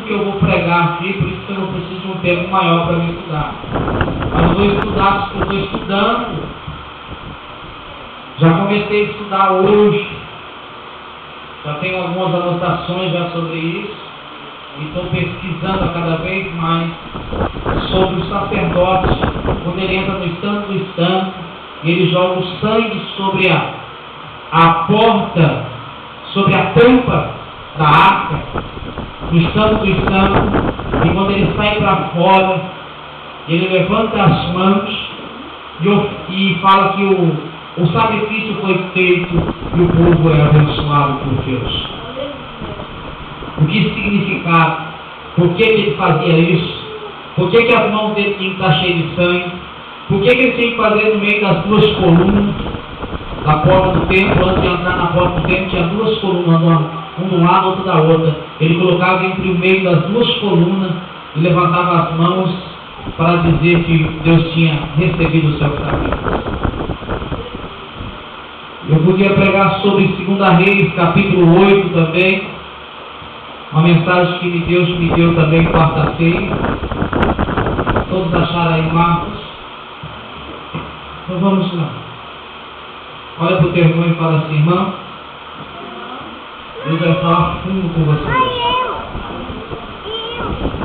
que eu vou pregar aqui, por isso que eu não preciso de um tempo maior para me estudar. Mas eu vou estudar, eu estou estudando. Já comecei a estudar hoje. Já tenho algumas anotações já sobre isso. E estou pesquisando a cada vez mais sobre o sacerdote, quando ele entra no Santo dos Santos, e ele joga o sangue sobre a porta, sobre a tampa da arca, no Santo dos Santos, e quando ele sai para fora, ele levanta as mãos e fala que o sacrifício foi feito e o povo é abençoado por Deus. O que significava? Por que ele fazia isso? Por que as mãos dele tinham que estar cheias de sangue? Por que ele tinha que fazer no meio das duas colunas da porta do templo? Antes de entrar na porta do templo tinha duas colunas, uma de um lado, outra da outra. Ele colocava entre o meio das duas colunas e levantava as mãos para dizer que Deus tinha recebido o seu sacrifício. Eu podia pregar sobre 2 Reis, capítulo 8 também. Uma mensagem que Deus me deu também quarta-feira. Todos acharam aí, Marcos? Então vamos lá. Olha para o teu irmão e fala assim: irmão, Deus vai falar fundo com você.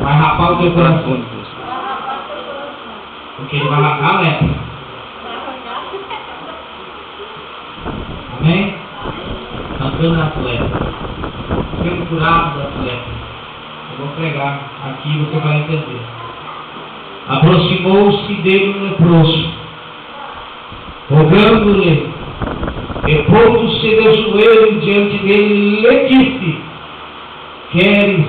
Vai rapar o teu coração. Porque ele vai rapar a lepra. Amém? Cantando a lepra. Sendo curado da lepra. Eu vou pregar aqui e você vai entender. Aproximou-se dele um leproso, rogando-lhe, e pondo-se de joelhos diante dele, lhe disse: queres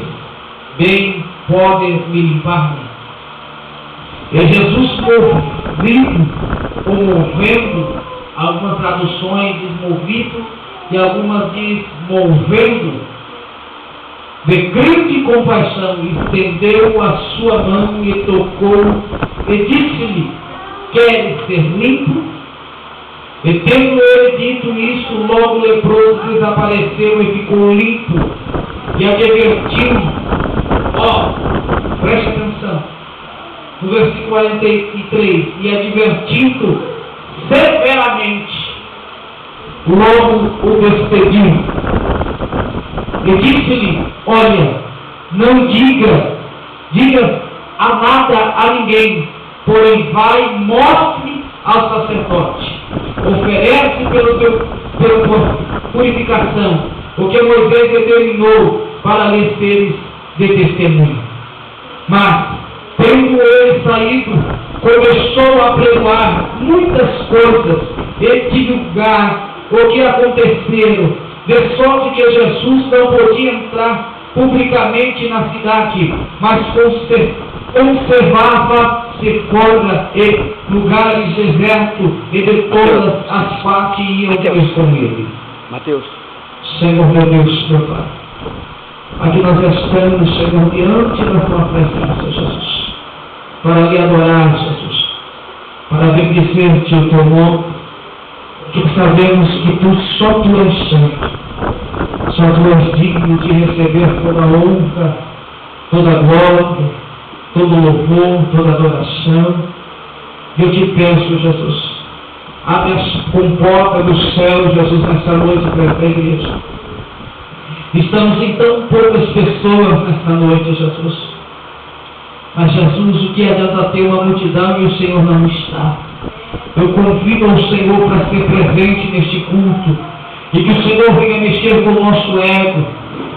bem poder me limpar-me? E Jesus, movendo, algumas traduções diz movido e algumas diz movendo, de grande compaixão, estendeu a sua mão e tocou, e disse-lhe: queres ser limpo? E tendo ele dito isso, logo o leproso desapareceu e ficou limpo, e advertiu, preste atenção, no versículo 43, e advertindo severamente, logo o despediu. E disse-lhe: olha, não diga a nada a ninguém, porém vai e mostre ao sacerdote. Oferece pela purificação o que Moisés determinou para lhe seres de testemunho. Mas, tendo ele saído, começou a pregoar muitas coisas e divulgar o que aconteceram, de sorte que Jesus não podia entrar publicamente na cidade, mas conservava-se fora e lugares desertos, e de todas as partes iam com ele. Mateus. Senhor meu Deus, meu Pai, aqui nós estamos, Senhor, diante da tua presença, Jesus, para lhe adorar, Jesus, para bendizer-te o teu nome, que sabemos que só tu és santo, só tu és digno de receber toda a honra, toda a glória, todo o louvor, toda a adoração. Eu te peço, Jesus, abre as comportas do céu, Jesus, nessa noite para esta igreja. Estamos em tão poucas pessoas nesta noite, Jesus. Mas, Jesus, o que adianta ter uma multidão e o Senhor não está? Eu convido ao Senhor para ser presente neste culto, e que o Senhor venha mexer com o nosso ego,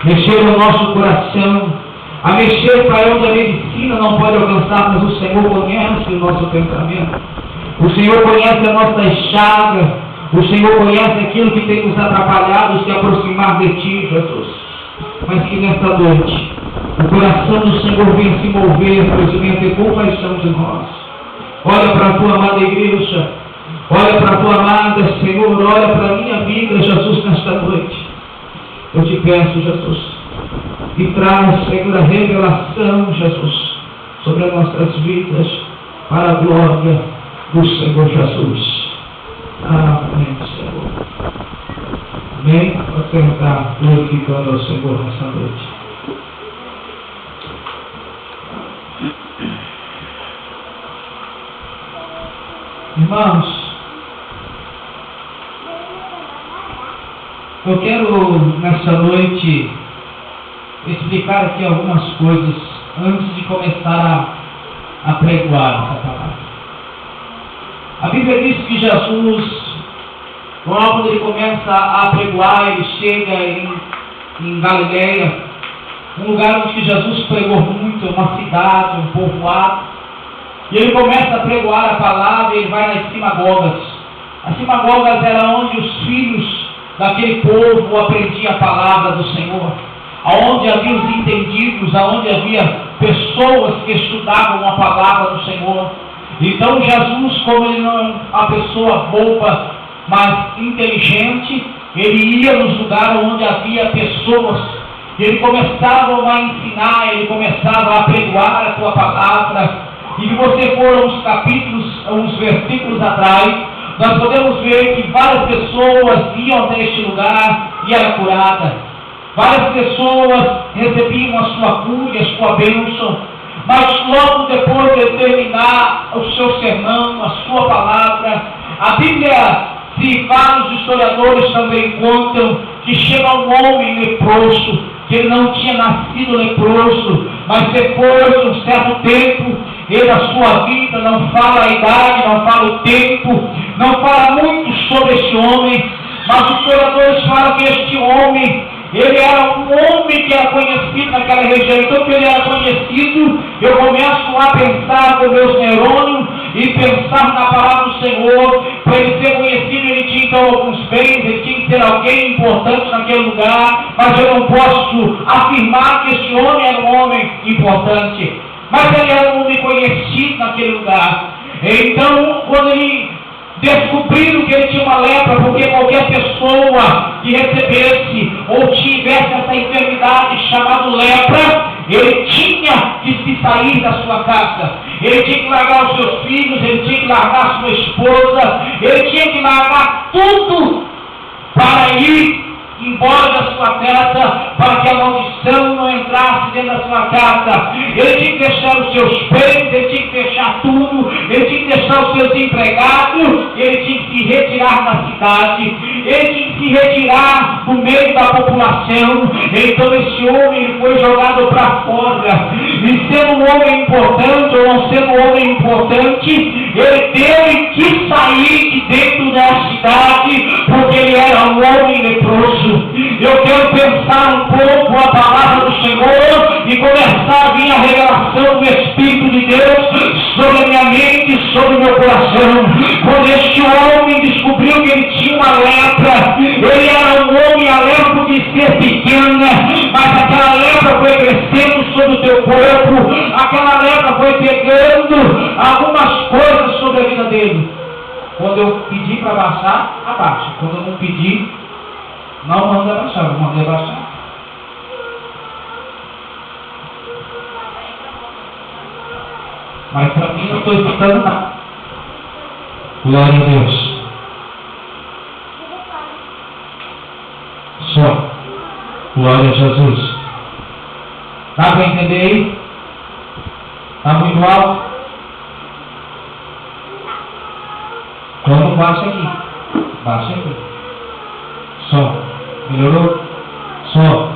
mexer no nosso coração, a mexer para onde a medicina não pode alcançar, mas o Senhor conhece o nosso pensamento, o Senhor conhece a nossa chaga, o Senhor conhece aquilo que tem nos atrapalhado se aproximar de Ti, Jesus. Mas que nesta noite o coração do Senhor venha se mover, pois venha ter compaixão de nós. Olha para a tua amada igreja, olha para a tua amada, Senhor, olha para a minha vida, Jesus, nesta noite. Eu te peço, Jesus, e traz, Senhor, a revelação, Jesus, sobre as nossas vidas, para a glória do Senhor Jesus. Amém, Senhor. Amém? Pode sentar, glorificando ao Senhor nessa noite. Irmãos, eu quero nessa noite explicar aqui algumas coisas antes de começar a pregoar essa palavra. A Bíblia diz que Jesus, logo quando ele começa a pregoar, ele chega em Galileia, um lugar onde Jesus pregou muito, uma cidade, um povoado, e ele começa a pregoar a palavra e ele vai nas sinagogas. As sinagogas eram onde os filhos daquele povo aprendiam a palavra do Senhor, aonde havia os entendidos, aonde havia pessoas que estudavam a palavra do Senhor. Então Jesus, como ele não é uma pessoa boba, mas inteligente, ele ia nos lugares onde havia pessoas, ele começava a ensinar, ele começava a pregoar a sua palavra. E se você for uns capítulos, uns versículos atrás, nós podemos ver que várias pessoas iam até este lugar e era curada. Várias pessoas recebiam a sua cura, a sua bênção. Mas logo depois de terminar o seu sermão, a sua palavra, a Bíblia, se vários historiadores também contam, que chega um homem leproso, que ele não tinha nascido leproso, mas depois de um certo tempo, ele, a sua vida, não fala a idade, não fala o tempo, não fala muito sobre esse homem, mas os historiadores falam que este homem, ele era um homem que era conhecido naquela região. Então, que ele era conhecido, eu começo a pensar com meus neurônios e pensar na palavra do Senhor. Para ele ser conhecido, ele tinha então alguns bens, ele tinha que ser alguém importante naquele lugar, mas eu não posso afirmar que este homem era um homem importante, mas ele era um homem conhecido naquele lugar. Então, quando ele descobriram que ele tinha uma lepra, porque qualquer pessoa que recebesse ou tivesse essa enfermidade chamada lepra, ele tinha que se sair da sua casa, ele tinha que largar os seus filhos, ele tinha que largar a sua esposa, ele tinha que largar tudo para ir embora da sua casa, para que a maldição não entrasse dentro da sua casa. Ele tinha que deixar os seus bens, ele tinha que deixar tudo, ele tinha que deixar os seus empregados, ele tinha que se retirar da cidade, ele tinha que se retirar do meio da população. Então esse homem, ele foi jogado para fora, e sendo um homem importante ou não sendo um homem importante, ele teve que sair de dentro da cidade, porque ele era um homem leproso. Eu quero pensar um pouco a palavra do Senhor e começar a vir a revelação do Espírito de Deus sobre a minha mente e sobre o meu coração. Quando este homem descobriu que ele tinha uma lepra, ele era um homem, a lepra podia ser pequena, mas aquela lepra foi crescendo sobre o teu corpo, aquela lepra foi pegando algumas coisas sobre a vida dele. Quando eu pedi para abaixar, abaixa. Quando eu não pedi, não manda abaixar, eu mandei abaixar. Mas para mim não estou escutando nada. Glória a Deus. Só. Glória a Jesus. Dá para entender aí? Está muito alto? Então baixa aqui. Baixa aqui. Só. Melhorou? Só.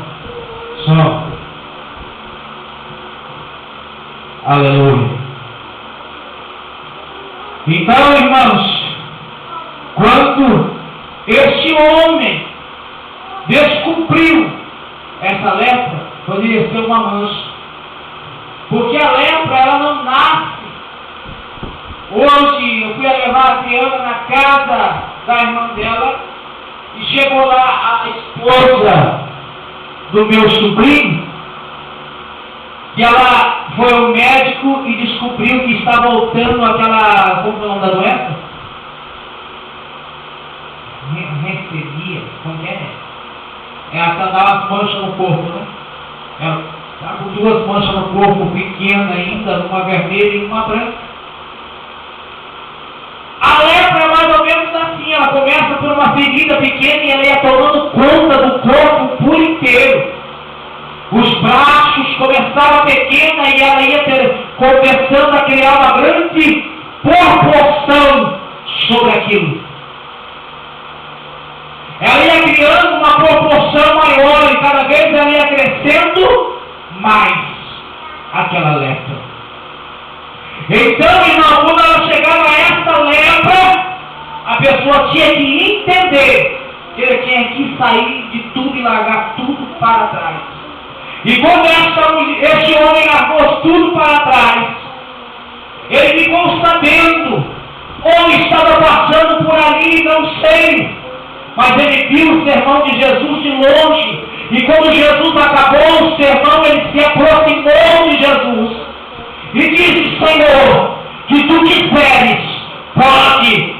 Aleluia. Então, irmãos, quando este homem descobriu essa lepra, poderia ser uma mancha, porque a lepra, ela não nasce. Hoje eu fui levar a Adriana na casa da irmã dela, e chegou lá a esposa do meu sobrinho, e ela foi ao médico e descobriu que está voltando aquela, como é o nome da doença? Renceria, como é? Ela dá umas manchas no corpo, né? Ela está com duas manchas no corpo, pequena ainda, uma vermelha e uma branca. A lepra é mais ou menos assim, ela começa por uma ferida pequena e ela ia tomando conta do corpo por inteiro. Os braços, começava pequena e ela ia começando a criar uma grande proporção sobre aquilo. Ela ia criando uma proporção maior e cada vez ela ia crescendo mais aquela lepra. Então, irmão, quando ela chegava a essa lepra, a pessoa tinha que entender que ele tinha que sair de tudo e largar tudo para trás. E quando este homem largou tudo para trás, ele ficou sabendo onde estava passando por ali, não sei, mas ele viu o sermão de Jesus de longe. E quando Jesus acabou o sermão, ele se aproximou de Jesus e disse: Senhor, que tu quiseres, pode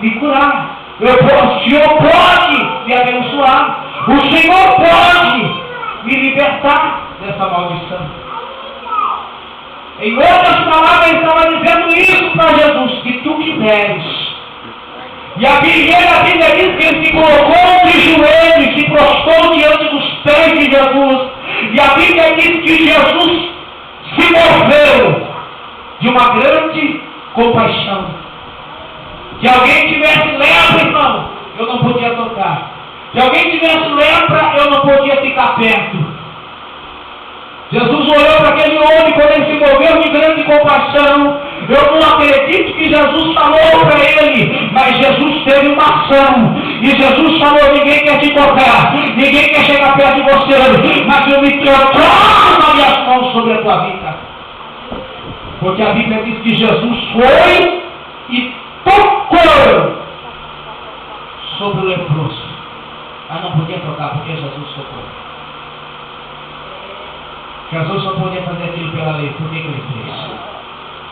me curar. O Senhor pode me abençoar. O Senhor pode me libertar dessa maldição. Em outras palavras, ele estava dizendo isso para Jesus: que tu quiseres. E a Bíblia diz que ele se colocou de joelhos, se prostrou diante dos pés de Jesus. E a Bíblia diz que Jesus se moveu de uma grande compaixão. Se alguém tivesse lepra, irmão, eu não podia tocar. Se alguém tivesse lepra, eu não podia ficar perto. Jesus olhou para aquele homem quando ele se moveu de grande compaixão. Eu não acredito que Jesus falou para ele, mas Jesus teve uma ação. E Jesus falou: ninguém quer te tocar, ninguém quer chegar perto de você, mas eu me troco minhas mãos sobre a tua vida. Porque a Bíblia diz que Jesus foi e tocou sobre o leproso. Mas não podia tocar porque Jesus tocou. Jesus só podia fazer aquilo pela lei. Por que ele fez?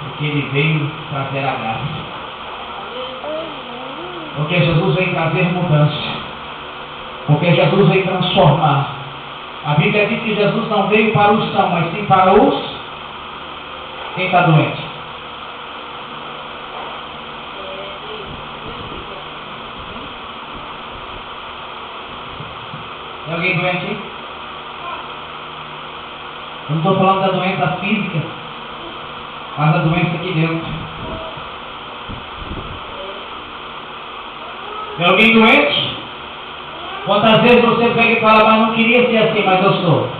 Porque ele veio trazer a graça. Porque Jesus veio trazer mudança. Porque Jesus veio transformar. A Bíblia diz que Jesus não veio para os sãos, mas sim para os... Quem está doente? Tem alguém doente? Eu não estou falando da doença física, mas da doença aqui dentro. Tem alguém doente? Quantas vezes você pega e fala: mas não queria ser assim, mas eu sou.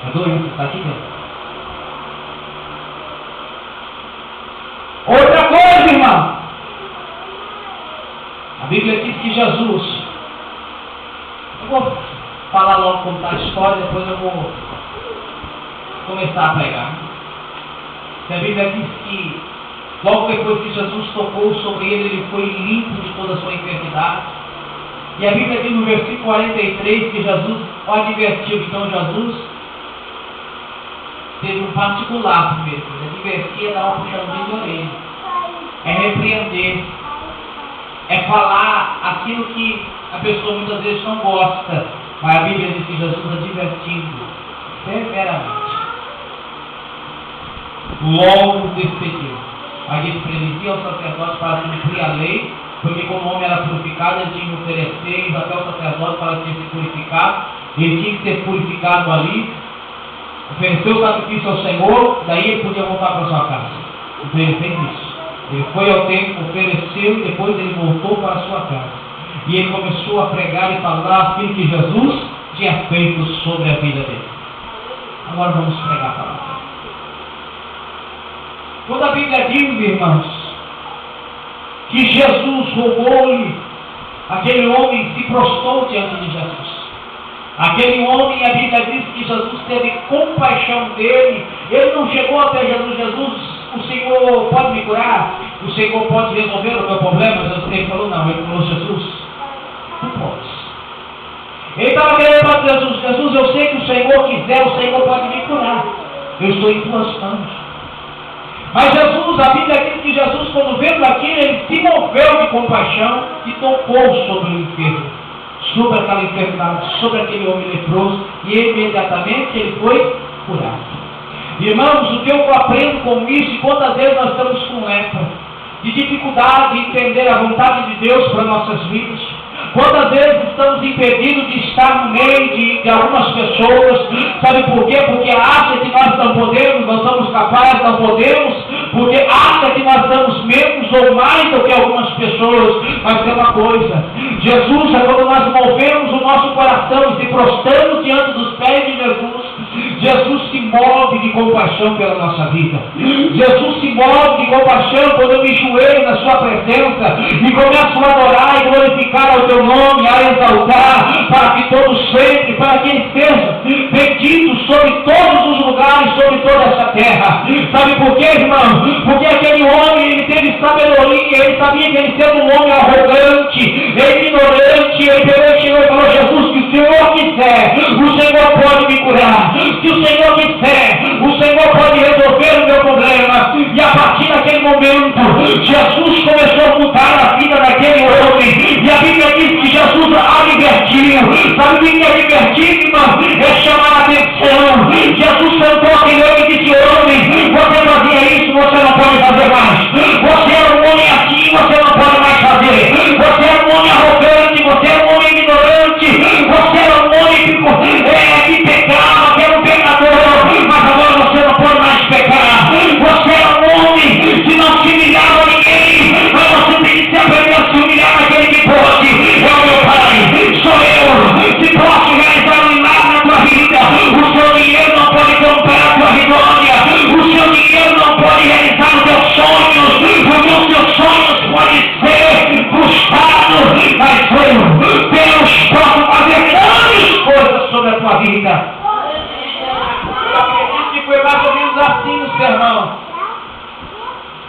É doença, está aqui dentro. Outra coisa, irmão. A Bíblia diz que Jesus... Eu vou falar logo como está a história, depois eu vou começar a pregar. A Bíblia diz que logo depois que Jesus tocou sobre ele foi limpo de toda a sua enfermidade. E a Bíblia diz no versículo 43 que Jesus advertiu. Então Jesus teve um particular primeiro. Ele advertia, dar uma puxadinha de orelha. É repreender. É falar aquilo que a pessoa muitas vezes não gosta. Mas a Bíblia diz que Jesus advertindo severamente. Logo despediu. Aí disse para ele: ia ao sacerdote para cumprir a lei, porque como o homem era purificado, ele tinha que oferecer até o sacerdote para ser purificado. Ele tinha que ser purificado ali, ofereceu o sacrifício ao Senhor, daí ele podia voltar para sua casa. Então ele fez isso. Ele foi ao templo, ofereceu e depois ele voltou para a sua casa. E ele começou a pregar e falar aquilo que Jesus tinha feito sobre a vida dele. Agora vamos pregar a palavra. Quando a Bíblia diz, irmãos, que Jesus rogou-lhe, aquele homem se prostrou diante de Jesus. Aquele homem, a Bíblia diz que Jesus teve compaixão dele. Ele não chegou até Jesus: Jesus, o Senhor pode me curar? O Senhor pode resolver o meu problema? Ele falou: não. Ele falou: Jesus, tu podes. Ele estava querendo para Jesus: Jesus, eu sei que o Senhor quiser, o Senhor pode me curar. Eu estou em tuas mãos. Mas Jesus, a Bíblia diz que Jesus, quando vendo aquilo, ele se moveu de compaixão e tocou sobre o enfermo, sobre aquela enfermidade, sobre aquele homem leproso, e imediatamente ele foi curado. Irmãos, o que eu aprendo com isso, e quantas vezes nós estamos com lepra, de dificuldade de entender a vontade de Deus para nossas vidas, Quantas vezes estamos impedidos de estar no meio de algumas pessoas? Sabe por quê? Porque acha que nós não podemos, não somos capazes, não podemos, porque acha que nós damos menos ou mais do que algumas pessoas. Mas tem uma coisa, Jesus, é quando nós movemos o nosso coração e se prostramos diante dos pés de Jesus, Jesus se move de compaixão pela nossa vida. Jesus se move de compaixão quando eu me joelho na sua presença e começo a adorar e glorificar ao teu nome, a exaltar, para que todos sempre, para que ele seja bendito sobre todos os lugares, sobre toda essa terra. Sabe por quê, irmão? Porque aquele homem, ele teve sabedoria, ele sabia que ele sendo um homem arrogante, ignorante, ele chegou e falou: Jesus, que o Senhor quiser, o Senhor pode me curar. Se o Senhor quiser, o Senhor pode resolver o meu problema. E a partir daquele momento, Jesus começou a mudar a vida daquele homem. E a Bíblia diz que Jesus advertiu. Sabe o que é divertir, irmão? É chamar a atenção. Jesus sentou aquele homem e disse: homem, você fazia isso, você não pode fazer mais. Você é um homem assim, você não pode mais fazer. Você é um homem arrogante, você é um homem ignorante, você é um homem que pecava, que era um pecador, mas agora você não pode mais pecar. Você é um homem que não se humilhava a ninguém, mas você tem que se aprender a se humilhar naquele que pode. É o meu Pai, sou eu, que posso realizar um milagre na tua vida. O seu dinheiro não pode comprar a tua vitória, o seu dinheiro não pode realizar os teus sonhos, porque os teus sonhos podem ser frustrados, mas Deus pode fazer grandes coisas sobre a tua vida. Eu acredito que foi mais ou menos assim o sermão.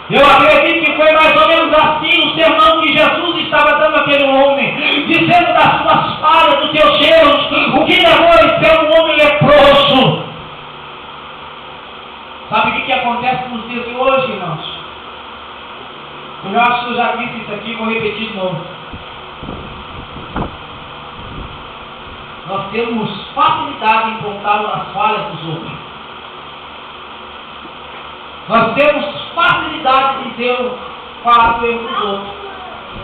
Eu acredito que foi mais ou menos assim o sermão que Jesus estava dando àquele homem, dizendo das suas falhas, dos teus erros, o que levou ele ser um homem leproso. Sabe o que acontece nos dias de hoje, irmãos? Eu acho que eu já disse isso aqui, vou repetir de novo. Nós temos facilidade em contar as falhas dos outros. Nós temos facilidade em dizer o fato erro dos outros.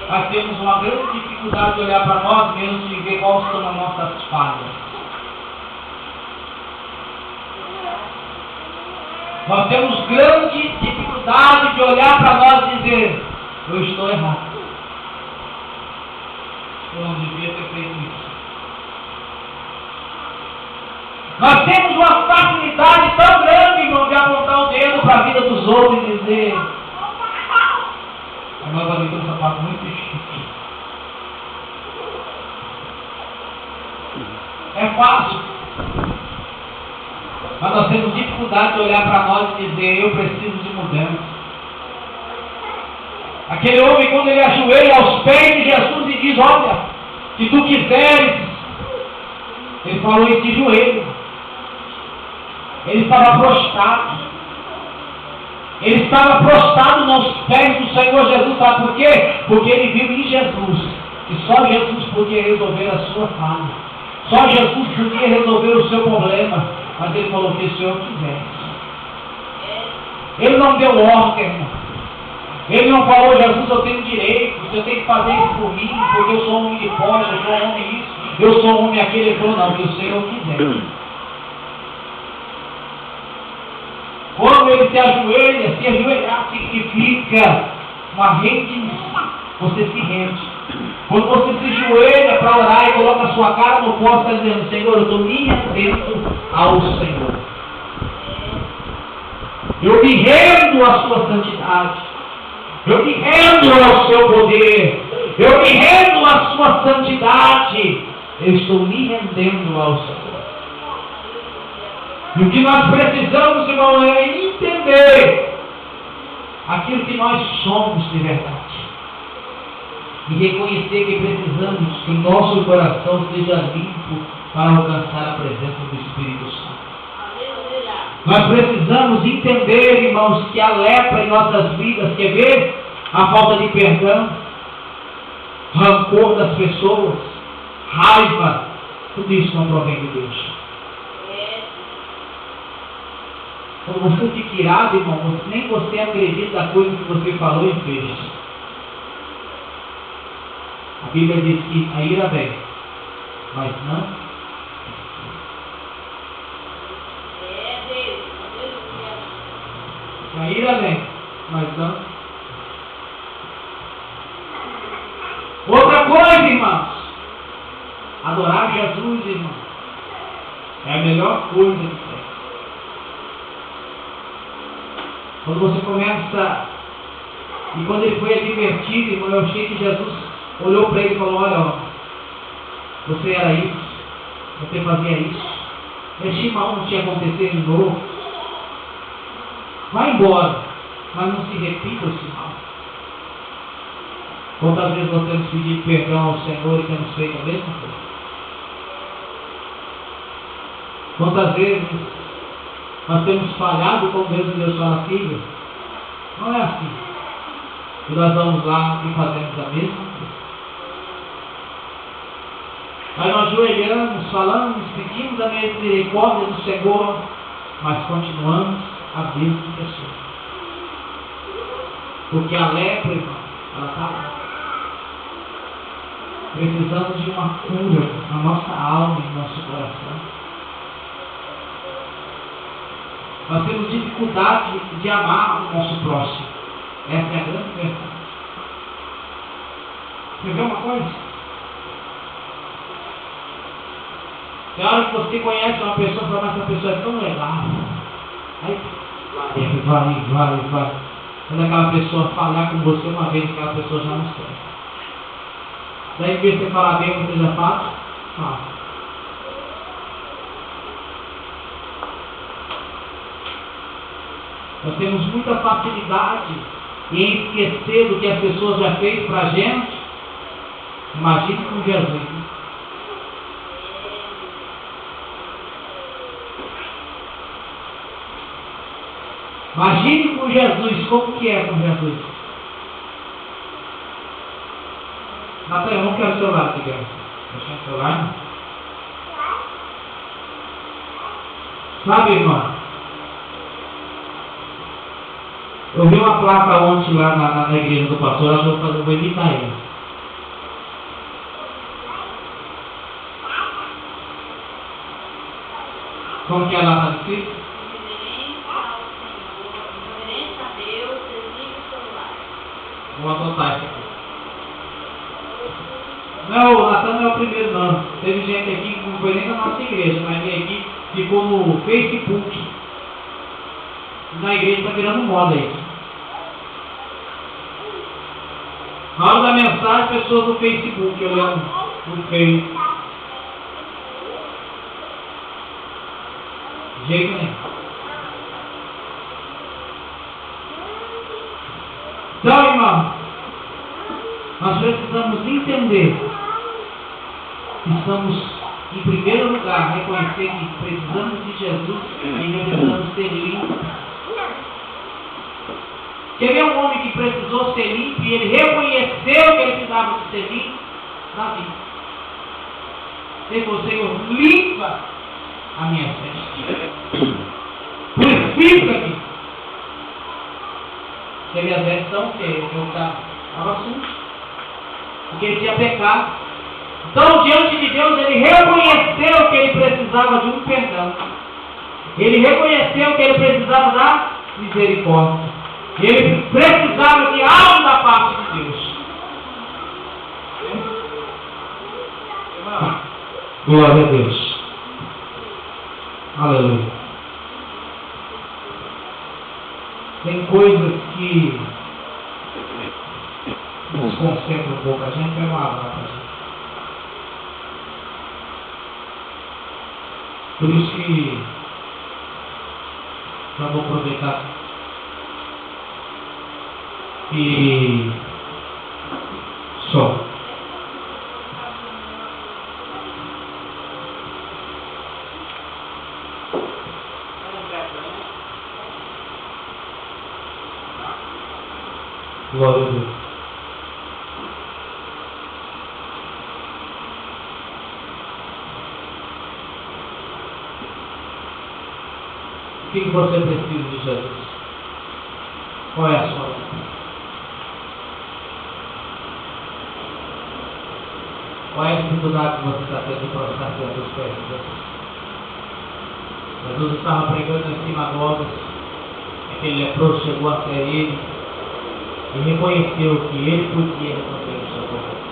Mas temos uma grande dificuldade de olhar para nós mesmos e ver quais são as nossas falhas. Nós temos grande dificuldade de olhar para nós e dizer: eu estou errado. Eu não devia ter feito isso. Nós temos uma facilidade tão grande, irmão, de apontar o dedo para a vida dos outros e dizer: a irmã vai ter um sapato muito chique. É fácil. Mas nós temos dificuldade de olhar para nós e dizer: eu preciso de mudança. Aquele homem, quando ele ajoelha aos pés de Jesus e diz: olha, se tu quiseres, ele falou isso de joelho. Ele estava prostrado. Ele estava prostrado nos pés do Senhor Jesus. Sabe por quê? Porque ele viu em Jesus que só Jesus podia resolver a sua falha. Só Jesus podia resolver o seu problema. Mas ele falou: que o Senhor quisesse. Ele não deu ordem, irmão. Ele não falou: Jesus, eu tenho direito, você tem que fazer isso por mim, porque eu sou um homem de posse, eu sou um homem isso, eu sou um homem aquele. Ele falou: não, que o Senhor quiser. Quando ele se ajoelhar significa uma rendição. Você se rende. Quando você se ajoelha para orar e coloca a sua cara no poste, está dizendo: Senhor, eu estou me rendendo ao Senhor. Eu me rendo à sua santidade. Eu me rendo ao seu poder. Eu me rendo à sua santidade. Eu estou me rendendo ao Senhor. E o que nós precisamos, irmão, é entender aquilo que nós somos de verdade. E reconhecer que precisamos que o nosso coração seja limpo para alcançar a presença do Espírito Santo. Nós precisamos entender, irmãos, que a lepra em nossas vidas, quer ver? A falta de perdão, rancor das pessoas, raiva, tudo isso não provém de Deus. Quando você fica irado, irmão, nem você acredita na coisa que você falou e fez. A Bíblia diz que a ira vem, mas não. A ira vem, mas não. Outra coisa, irmãos, adorar Jesus, irmãos, é a melhor coisa que tem. Quando você começa, e quando ele foi advertido, irmão, eu achei que Jesus olhou para ele e falou: olha, ó, você era isso, você fazia isso, este mal não tinha acontecido de novo, vai embora, mas não se repita esse mal. Quantas vezes nós temos pedido perdão ao Senhor e temos feito a mesma coisa? Quantas vezes nós temos falhado com Deus e Deus fala: filho, não é assim. E nós vamos lá e fazemos a mesma coisa. Aí nós ajoelhamos, falamos, pedimos a misericórdia do Senhor, mas continuamos a mesma pessoa. Porque a lepra, irmão, ela está lá. Precisamos de uma cura na nossa alma e no nosso coração. Nós temos dificuldade de amar o nosso próximo. Essa é a grande verdade. Você vê uma coisa? Tem hora que você conhece uma pessoa e fala: mas essa pessoa é tão legal. Aí vai. Quando aquela pessoa falar com você uma vez, aquela pessoa já não serve. Daí, em vez de você falar bem, você já fala? Fala. Nós temos muita facilidade em esquecer do que as pessoas já fez para a gente. Imagine com Jesus. Imagine com Jesus. Como que é com Jesus? Natália, eu não quero celular, digamos. Deixa o celular. Sabe, irmão? Eu vi uma placa ontem lá na igreja do pastor. Acho que eu vou editar ele. Como que é lá na escrito? Vou adotar isso aqui. Não, o Natan não é o primeiro não. Teve gente aqui que não foi nem da nossa igreja, mas veio aqui, ficou no Facebook. Na igreja está virando moda aí. Na hora da mensagem, pessoas no Facebook, olhando no Facebook. De jeito nenhum. Então, irmão, nós precisamos entender que estamos, em primeiro lugar, reconhecer que precisamos de Jesus e precisamos ser limpos. Quer ver um homem que precisou ser limpo e ele reconheceu que ele precisava de ser limpo? Davi. Ele falou: Senhor, limpa a minha veste. Purifica-me. Teve a versão que eu estava sujo, porque ele tinha pecado. Então, diante de Deus, ele reconheceu que ele precisava de um perdão. Ele reconheceu que ele precisava da misericórdia. Ele precisava de algo da parte de Deus. Glória a Deus. Aleluia. Tem coisas que desconcentram um pouco a gente, pega uma água pra gente. Por isso que já vou aproveitar e só. Glória a Deus. O que você precisa de Jesus? Qual é a sua luta? Qual é a dificuldade que você está tendo de prostrar diante dos pés de Jesus? Jesus estava pregando em sinagogas, aquele leproso chegou até ele e reconheceu que ele podia resolver o seu problema.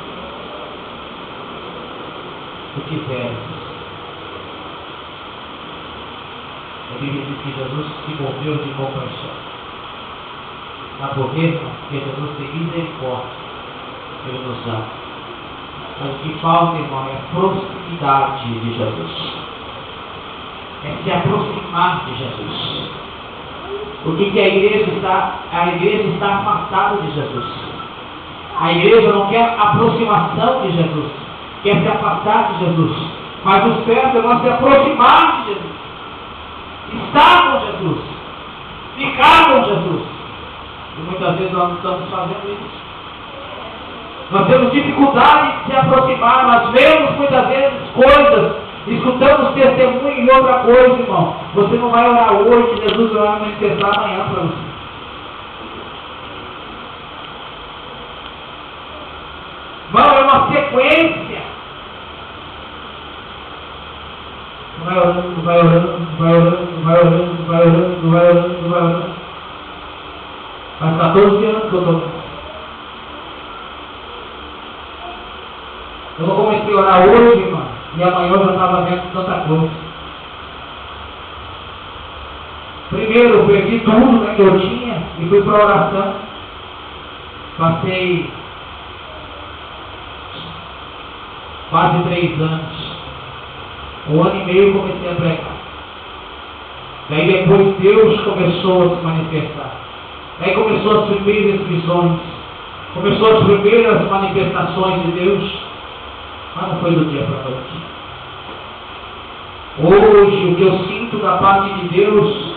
Se quiseres. A Bíblia diz que Jesus se moveu de compaixão. Sabe por quê? Porque Jesus tem misericórdia. Ele nos dá. Mas o que falta, irmão, é a proximidade de Jesus. É se aproximar de Jesus. O que a igreja está? A igreja está afastada de Jesus. A igreja não quer aproximação de Jesus, quer se afastar de Jesus. Mas o certo é nós se aproximar de Jesus, estar com Jesus, ficar com Jesus. E muitas vezes nós não estamos fazendo isso. Nós temos dificuldade de se aproximar, nós vemos muitas vezes coisas, escutamos testemunho e outra coisa, irmão. Você não vai orar hoje, Jesus vai manifestar amanhã para você. Irmão, é uma sequência. Vai orando, vai orando, vai orando, vai orando, vai orando, vai orando, vai orando. Faz 14 anos que eu estou. Eu não comecei a orar hoje, irmão, e amanhã eu já estava vendo tanta coisa. Primeiro, eu perdi tudo, né, que eu tinha e fui para a oração. Passei quase 3 anos. 1 ano e meio eu comecei a pregar. Daí depois Deus começou a se manifestar. Daí começou as primeiras visões. Começou as primeiras manifestações de Deus. Mas não foi do dia para a noite. Hoje, o que eu sinto da parte de Deus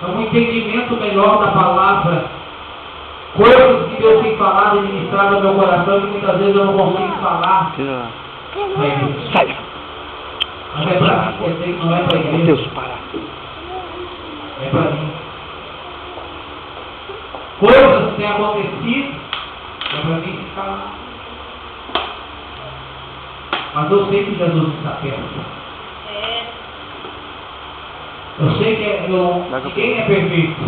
é um entendimento melhor da palavra. Coisas que Deus tem falado e ministrado no meu coração que muitas vezes eu não consigo falar. Sai! Mas é para mim, eu sei que não é para a igreja. Deus, para! É para mim. Coisas que têm acontecido, é para mim ficar lá. Mas eu sei que Jesus está perto. Eu sei que ninguém é perfeito.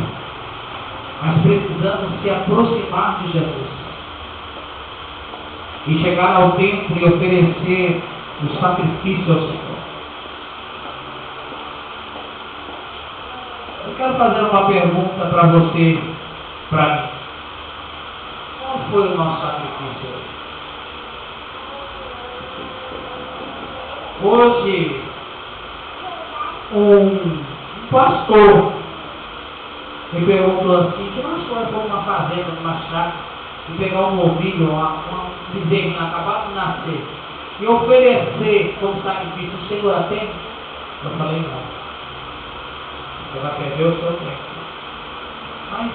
Mas precisamos se aproximar de Jesus. E chegar ao templo e oferecer o sacrifício ao Senhor. Eu quero fazer uma pergunta para você, para mim. Qual foi o nosso sacrifício hoje? Hoje, um pastor me perguntou assim, que nós vamos para uma fazenda, numa chácara, e pegar um novilho, um bezerrinho acabado de nascer, e oferecer como sacrifício, o Senhor atende? Eu falei, não. Você vai perder o seu tempo. Mas,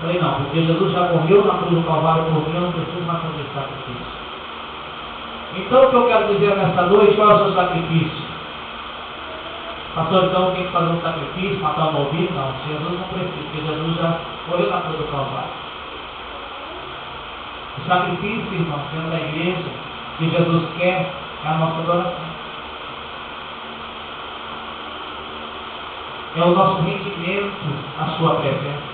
falei, não, porque Jesus já morreu na cruz do Calvário por mim, eu não preciso mais fazer sacrifício. Então, o que eu quero dizer nessa noite, qual é o seu sacrifício? Pastor, então tem que fazer um sacrifício, matar um novilho? Não, Jesus não precisa, porque Jesus já morreu na cruz do Calvário. O sacrifício, irmão, dentro da igreja, que Jesus quer, é a nossa adoração. É o nosso rendimento à sua presença.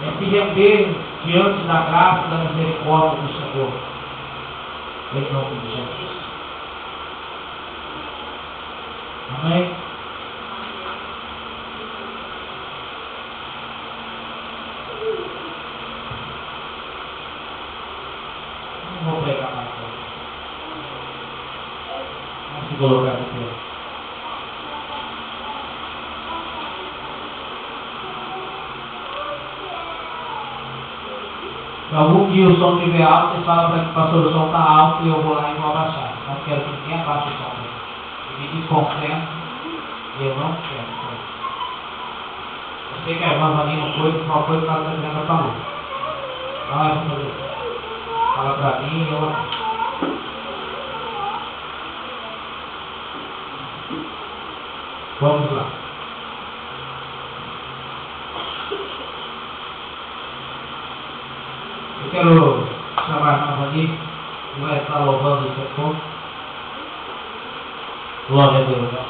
É se render diante da graça e da misericórdia do Senhor. Em nome de Jesus. Amém? Não vou pregar mais hoje. Vamos se colocar de pé. Se algum dia o som estiver alto, você fala para que o pastor, o som está alto e eu vou lá e vou abaixar. Não quero que ninguém abaixe o som. E me desconcentro e eu não quero. Eu sei que a irmã Vaninha não foi, qual foi por causa da minha falou. Vai fazer. Fala para mim e eu. Vamos lá. Eu quero chamar a irmã Господи, моя слава Богу, Господь. Главное Бога.